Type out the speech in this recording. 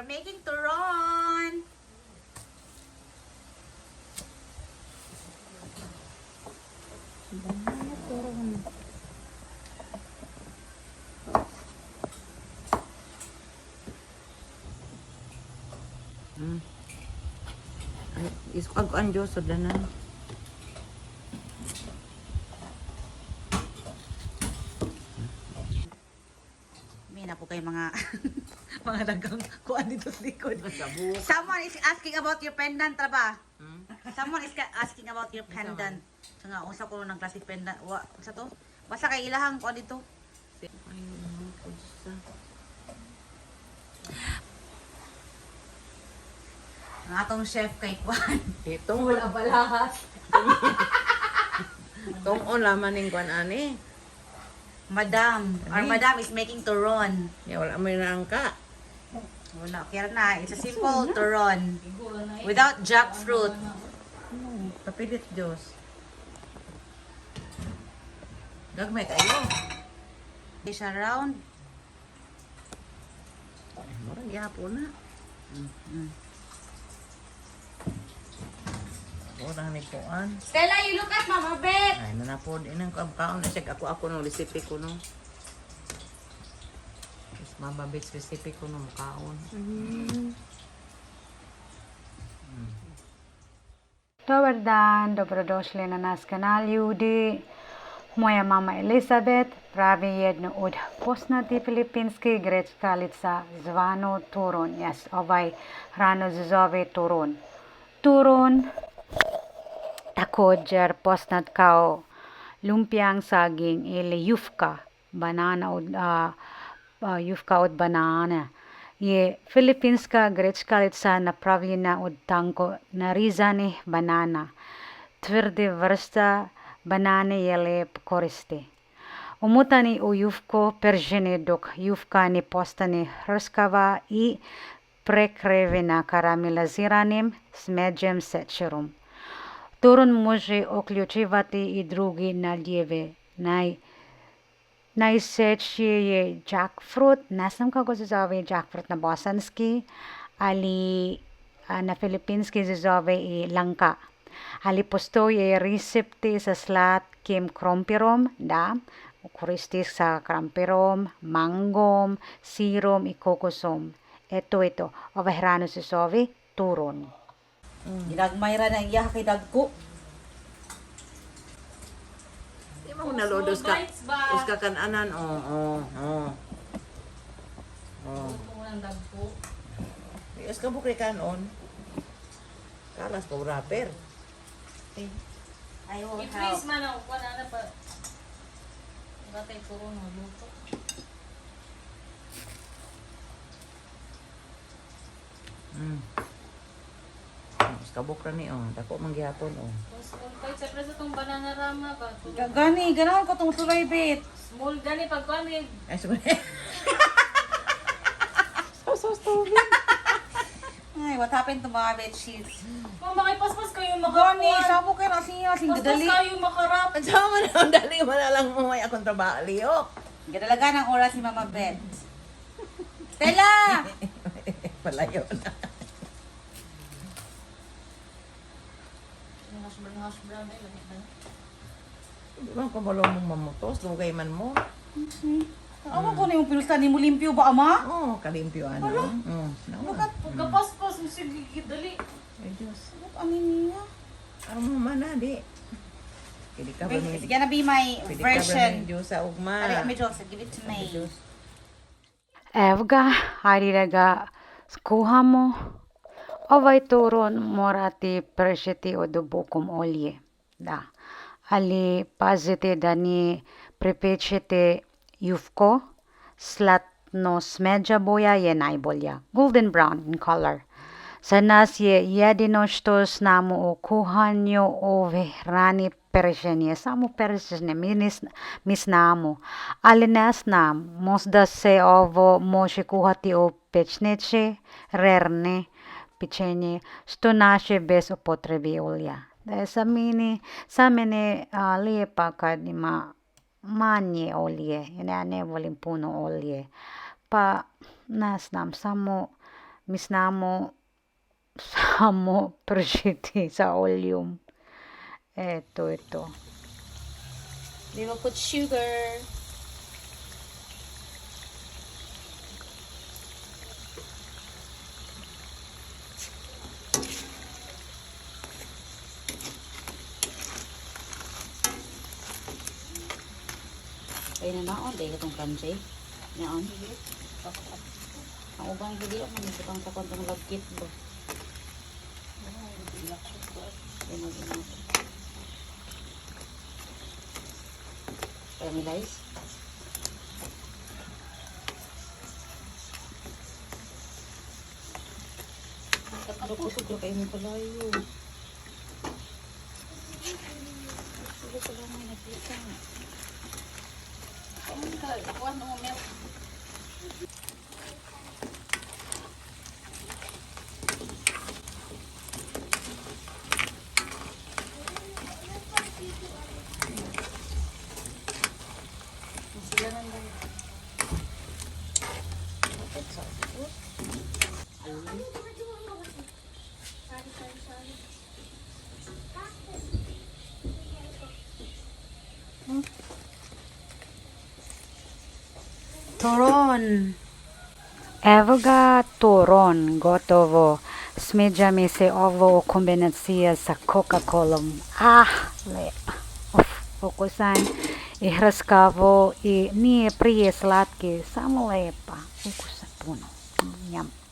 We're making turon. Banana turon. Ay, iskuan Diyos, sudanan. May na po kayo mga mga dagang kuan dito sa likod. Someone is asking about your pendant, traba. Someone is asking about your pendant. So nga, unsa ko ng classic pendant. Sa to? Basta kay ilahang kuan dito. Ay, ano, kudsa. Ang atong chef kay kuan. Itong Wala balahas. Itong laman ng kuan ani. Madam, our madam is making turon. Ya wala may naangka. Wala, kaya na. It's a simple turon. Without jackfruit. Kapilit Diyos. Gagmay kayo. Dish around. Murag yapo na. Orang ni kuan. Stella, you look at Mama Bet. Ay nanapod inang kaon na siya ako no recipe ko no. Is mababits recipe ko no kaon. Dobar dan, dobrodošli na naš kanal ljudi. Moja mama Elizabeth pravi jednu od poznati filipinskih grečkalica zvano turon. Jaz ovaj hrano zove turon. Turon također poznat kao lumpiang saging ili jufka, jufka od banane. Je filipinska grečkalica napravljena od tanko narizanih banana. Tvrdi vrsta banane je lep koristi. Umotani u jufko prženi dok jufka ne postane hrskava i prekrivena karameliziranim smeđem sečerom. Turon može uključivati i drugi naljeve. Najsečije je jackfruit. Ne znam kako se zove jackfruit na bosanski, ali na filipinski se zove i langka. Ali postoje recepti sa slatkim krompirom, da, koristi sa krompirom, mangom, sirom i kokosom. Ito. Ovaj hrano se zove turon. Ginagmayra na iya kay dagko. Di mo nalodos ka. Uska kan anan. Oh. Yes ka bukri kanon. Kalas pa rapper. I will help. I-freeze man ako. Wala na pa. Batay puro no luto. Uska bukra ni dako manggihapon Tapos kung kahit sa preso itong banana rama ba? Gani, ganahan ko tong tulay bit. Small gani pag kami. Ay sugo. Ay, what happened to mga bed sheets? Kung makipaspas kayo Gani, makakuha. sabo kayo na siya, sing Paspas gadali. kayo makarap. Ang sama na ang dali mo na lang mo may akong trabaho liyok. Gadalaga ng oras si Mama Bet. Stella! Palayo na. Hash brown ay lagi na. Di ba ko balong mong mamutos? Lugay man mo. Ano ko na yung pinusta ni mo limpyo ba, Ama? Oo, kalimpyo ano. Look at, Pagkapaspas mo sige dali. Ay Diyos. look, ano niya? Ano mo man na, di. Pwede ka ba Wait, ni... it's gonna be my Pwede ka ba ni version. Diyos sa ugma? Ali, Ame Joseph, give it to me. Diyos. Evga hariraga skuhamo. Ovaj turon morati prešiti od dubokom olje. Da. Ali pazite da ni pripečete jufko. Slatno smeđa boja je najbolja. Golden brown in color. Za nas je jedino što znamo o kuhanju ove hrane pržene. Samo pržene mi znamo. Ali ne znam, možda se ovo može kuhati u pečnici, rerne pečenje, što naše bez upotrebe olja. Da je za mene lijepa kad ima manje olje. Ja ne volim puno olje. Pa ne znam, samo Misnamo samo prešiti sa oleum. Ito. We will put sugar. Ay na naon, dahil itong kanjay. Naon. Ang ubang hindi ako maniputang sa kontong lagkit ba. Ay na. Caramelized. Kusog-kusog kayo mo palayo. Sige ko lang may nakita. Ako ano mo milk. Sila nandun. Toron. Evo toron gotovo. Smeđa mi se ovo kombinacija sa Coca-Colom. Ukusan i hrskavo i nije prije slatki, samo lepa. Ukusa puno. Njam.